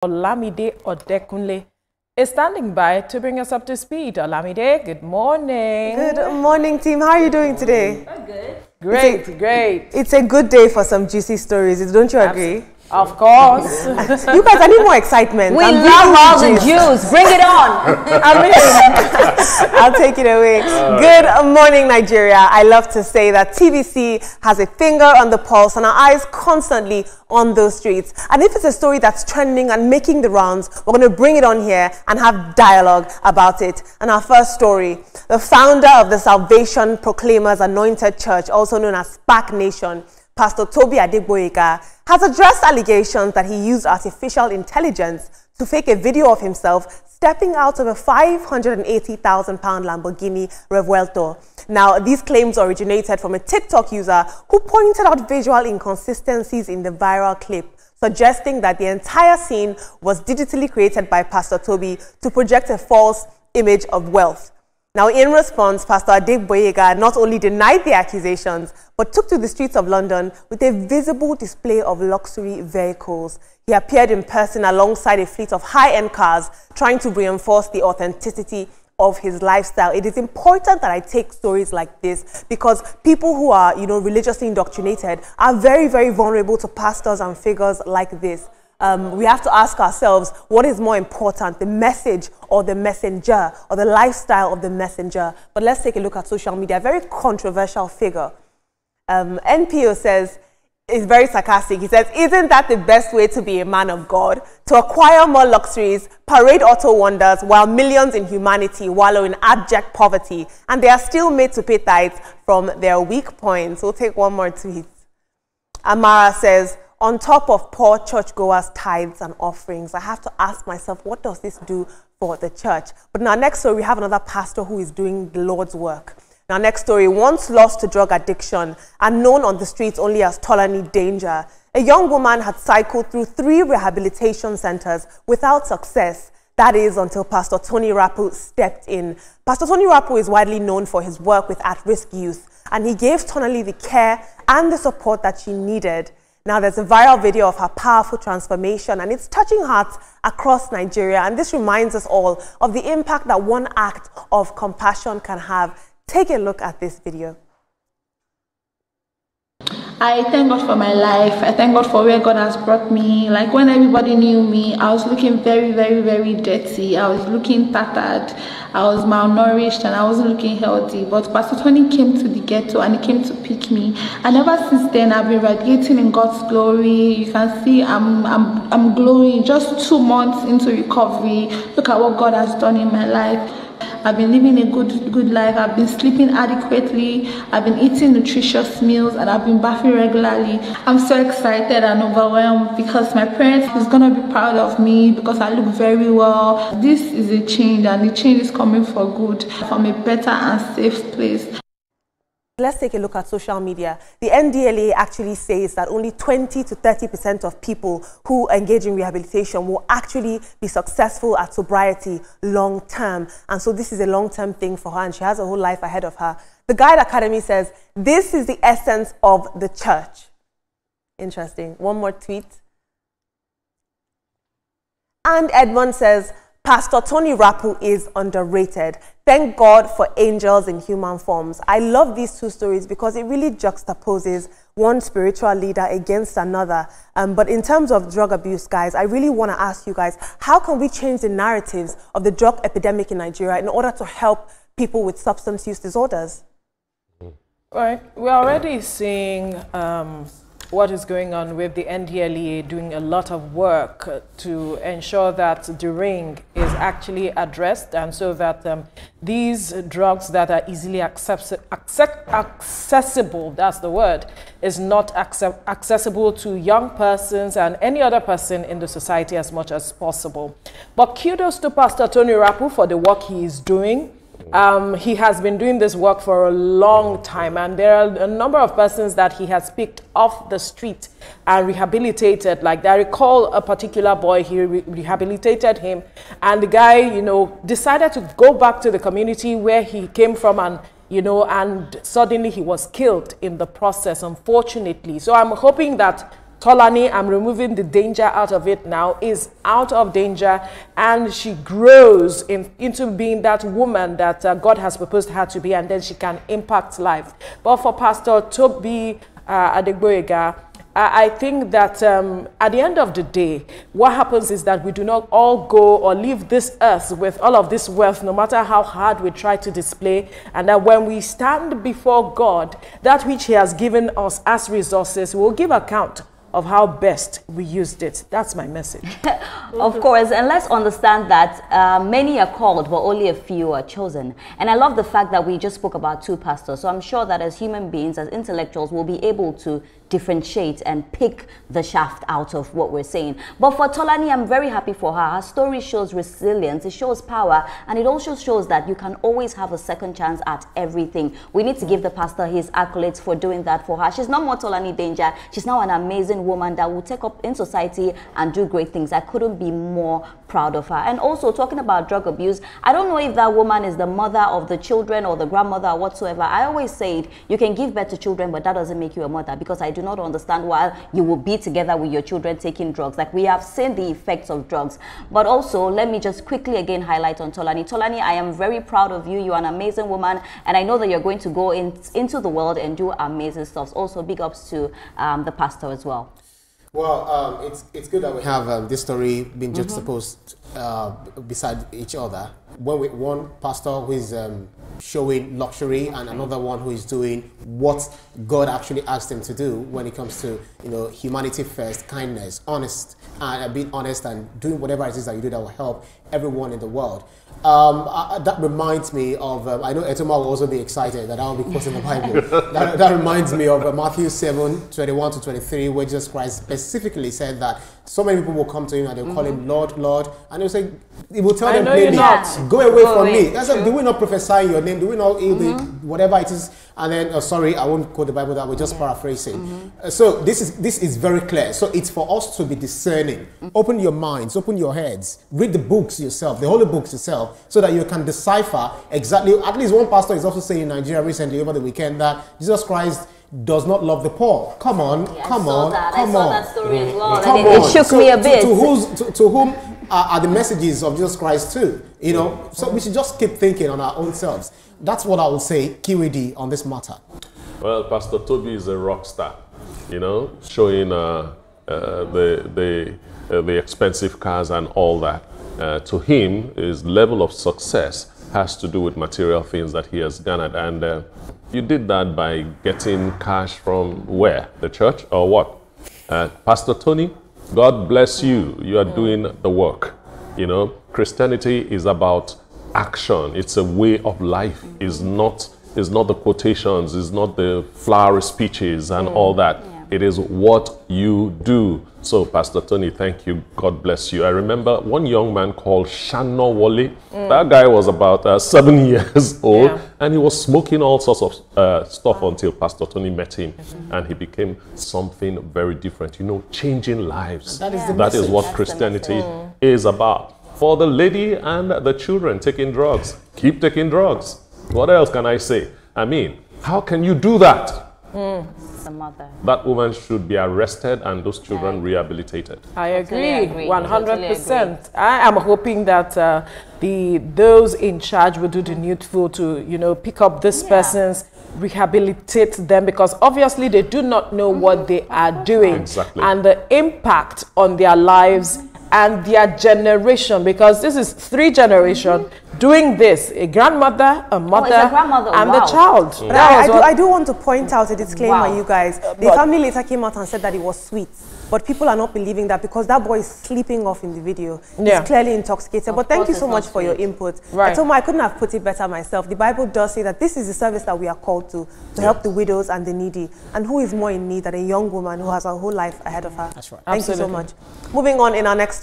Olamide Odekunle is standing by to bring us up to speed. Olamide, good morning. Good morning, team. How are you doing today? I'm good. Great, great. It's a good day for some juicy stories. Don't you agree? Of course. You guys, I need more excitement. We love all the juice. Bring it on. I'll take it away. Good morning, Nigeria. I love to say that TVC has a finger on the pulse and our eyes constantly on those streets. And if it's a story that's trending and making the rounds, we're going to bring it on here and have dialogue about it. And our first story, the founder of the Salvation Proclaimers Anointed Church, also known as SPAC Nation, Pastor Toby Adegboyega, has addressed allegations that he used artificial intelligence to fake a video of himself stepping out of a £580,000 Lamborghini Revuelto. Now, these claims originated from a TikTok user who pointed out visual inconsistencies in the viral clip, suggesting that the entire scene was digitally created by Pastor Toby to project a false image of wealth. Now, in response, Pastor Adegboyega not only denied the accusations, but took to the streets of London with a visible display of luxury vehicles. He appeared in person alongside a fleet of high-end cars, trying to reinforce the authenticity of his lifestyle. It is important that I take stories like this because people who are, religiously indoctrinated are very, very vulnerable to pastors and figures like this. We have to ask ourselves, what is more important, the message or the messenger, or the lifestyle of the messenger? But let's take a look at social media. A very controversial figure. NPO says, is very sarcastic. He says, isn't that the best way to be a man of God? To acquire more luxuries, parade auto wonders, while millions in humanity wallow in abject poverty, and they are still made to pay tithes from their weak points. We'll take one more tweet. Amara says, on top of poor churchgoers' tithes and offerings, I have to ask myself, what does this do for the church? But in our next story, we have another pastor who is doing the Lord's work. In our next story, once lost to drug addiction and known on the streets only as Tolani Danger, a young woman had cycled through 3 rehabilitation centers without success. That is until Pastor Tony Rapu stepped in. Pastor Tony Rapu is widely known for his work with at-risk youth, and he gave Tonali the care and the support that she needed. Now, there's a viral video of her powerful transformation, and it's touching hearts across Nigeria. And this reminds us all of the impact that one act of compassion can have. Take a look at this video. I thank God for my life. I thank God for where God has brought me. Like when everybody knew me, I was looking very, very, very dirty. I was looking tattered. I was malnourished and I wasn't looking healthy. But Pastor Tony came to the ghetto and he came to pick me. And ever since then, I've been radiating in God's glory. You can see I'm glowing. Just 2 months into recovery. Look at what God has done in my life. I've been living a good life. I've been sleeping adequately. I've been eating nutritious meals and I've been bathing regularly. I'm so excited and overwhelmed because my parents is going to be proud of me because I look very well. This is a change and the change is coming for good from a better and safe place. Let's take a look at social media. The NDLA actually says that only 20 to 30% of people who engage in rehabilitation will actually be successful at sobriety long term. And so this is a long-term thing for her and she has a whole life ahead of her. The Guide Academy says, this is the essence of the church. Interesting. One more tweet. And Edmond says, Pastor Tony Rapu is underrated. Thank God for angels in human forms. I love these 2 stories because it really juxtaposes one spiritual leader against another. But in terms of drug abuse, guys, I really want to ask you guys, how can we change the narratives of the drug epidemic in Nigeria in order to help people with substance use disorders? Right. We're already seeing what is going on with the NDLEA doing a lot of work to ensure that the ring is actually addressed and so that these drugs that are easily accessible, that's the word, is not accessible to young persons and any other person in the society as much as possible. But kudos to Pastor Tony Rapu for the work he is doing. He has been doing this work for a long time, and there are a number of persons that he has picked off the street and rehabilitated. Like, I recall a particular boy, he rehabilitated him, and the guy, decided to go back to the community where he came from and and suddenly he was killed in the process, unfortunately. So I'm hoping that Tolani, I'm removing the danger out of it now, is out of danger, and she grows into being that woman that God has proposed her to be, and then she can impact life. But for Pastor Toby Adegboyega, I think that at the end of the day, what happens is that we do not all go or leave this earth with all of this wealth, no matter how hard we try to display, and that when we stand before God, that which He has given us as resources, we'll give account of how best we used it. That's my message. Of course, and let's understand that many are called, but only a few are chosen. And I love the fact that we just spoke about 2 pastors. So I'm sure that as human beings, as intellectuals, we'll be able to differentiate and pick the shaft out of what we're saying. But for Tolani, I'm very happy for her. Her story shows resilience, it shows power, and it also shows that you can always have a second chance at everything. We need to give the pastor his accolades for doing that for her. She's not more Tolani Danger. She's now an amazing woman that will take up in society and do great things. I couldn't be more proud of her. And also, talking about drug abuse, I don't know if that woman is the mother of the children or the grandmother or whatsoever. I always say you can give birth to children, but that doesn't make you a mother, because I do not understand why you will be together with your children taking drugs. Like, we have seen the effects of drugs. But also, let me just quickly again highlight on Tolani. Tolani, I am very proud of you. You're an amazing woman, and I know that you're going to go into the world and do amazing stuff. Also, big ups to the pastor as well. Well, it's good that we have this story being juxtaposed beside each other. One pastor who is showing luxury, and another one who is doing what God actually asked him to do when it comes to, you know, humanity first, kindness, being honest, and doing whatever it is that you do that will help everyone in the world. That reminds me of, I know Etoma will also be excited that I'll be quoting the Bible. that reminds me of Matthew 7:21 to 23, where Jesus Christ specifically said that so many people will come to him and they'll call him Lord, Lord, and he'll say, he will tell them plainly, go away from me. That's like, do we not prophesy in your name? Do we not whatever it is? And then, sorry, I won't quote the Bible, that we're just paraphrasing. So this is very clear. So it's for us to be discerning. Open your minds, open your heads, read the books yourself, the holy books yourself, so that you can decipher exactly. At least one pastor is also saying in Nigeria recently over the weekend that Jesus Christ does not love the poor. Come on, come on, come on. I saw that story as well. It shook me a bit. To whom are the messages of Jesus Christ too? You know, so we should just keep thinking on our own selves. That's what I would say, QED, on this matter. Well, Pastor Toby is a rock star, you know, showing the expensive cars and all that. To him, his level of success has to do with material things that he has garnered. And you did that by getting cash from where? The church or what? Pastor Tony, God bless you. You are doing the work. You know, Christianity is about action. It's a way of life. It's not the quotations. It's not the flowery speeches and all that. It is what you do. So, Pastor Tony, thank you. God bless you. I remember one young man called Shano Wole. That guy was about 7 years old, and he was smoking all sorts of stuff until Pastor Tony met him, and he became something very different. You know, changing lives. That is what Christianity is about. For the lady and the children taking drugs, keep taking drugs. What else can I say? I mean, how can you do that? The mother. That woman should be arrested and those children rehabilitated. I agree, 100%. I am hoping that those in charge will do the needful to, you know, pick up these persons, rehabilitate them, because obviously they do not know what they are doing and the impact on their lives and their generation, because this is 3 generations doing this: a grandmother, a mother, and the child. But I do want to point out a disclaimer, you guys. The family later came out and said that it was sweet, but people are not believing that, because that boy is sleeping off in the video. He's clearly intoxicated. But thank you so much for your input. I told him I couldn't have put it better myself. The Bible does say that this is the service that we are called to help the widows and the needy. And who is more in need than a young woman who has her whole life ahead of her? That's right. Thank you so much. Moving on in our next